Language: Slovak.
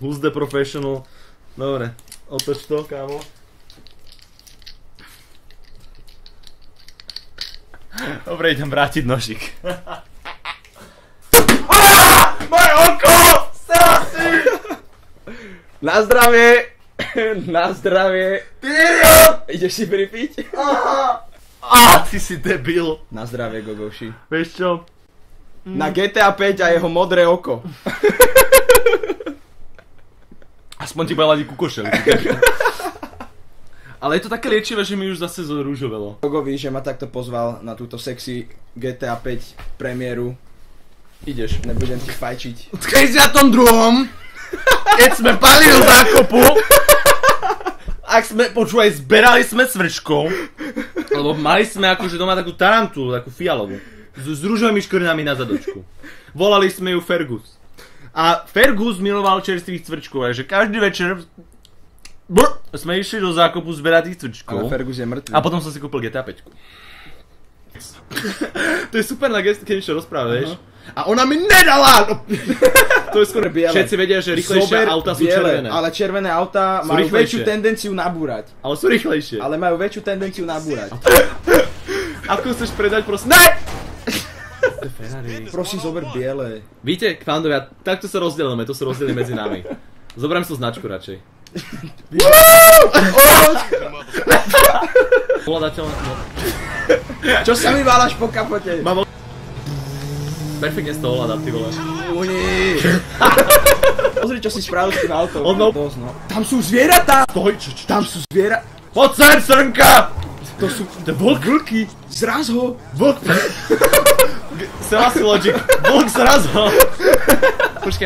Who's the professional? Dobre, otoč to, kámo. Dobre, idem vrátiť nožik. Moje oko! Srasi! Na zdravie! Na zdravie! Ideš si pripiť? Ty si debil. Na zdravie, Gogoši. Vieš čo? Na GTA 5 a jeho modré oko. Aspoň ti bude ladiť kukošel. Ale je to také liečivé, že mi už zase zorúžovelo. Gogovi, že ma takto pozval na túto sexy GTA 5 premiéru. Ideš. Nebudem ti fajčiť. V 32. Keď sme palili zákopu, ak sme, počúvaj, zberali sme cvrčkou, lebo mali sme akože doma takú tarantulu, takú fialovú, s rúžovými škvrnami na zadočku. Volali sme ju Fergus. A Fergus miloval čerstvých cvrčkov, takže každý večer sme išli do zákopu zberať tých cvrčkov. Ale Fergus je mŕtvý. A potom som si kúpil GTA 5. To je super na gest, keď niečo rozprávaš. A ona mi nedala! To je skôr biele. Všetci vedia, že rýchlejšie auta sú červené. Ale červené auta majú väčšiu tendenciu nabúrať. Ale sú rýchlejšie. Ale majú väčšiu tendenciu nabúrať. Ako chceš predať, prosím? Ne! Prosím, zober biele. Víte, kvándovia, takto sa rozdielime, to sa rozdielí medzi nami. Zoberiem si značku radšej. Ovládateľné, no. Čo sa mi válaš po kapote? Perfektne z toho hľadám, ty vole. Pozri, čo si spravil s tým autom. Tam sú zvieratá! Stoj, Tam sú zvieratá! Poď sem, srnka! To sú... Vlky! Zraz ho! Vlk! Selasi logic. Vlk zraz ho! Počkaj.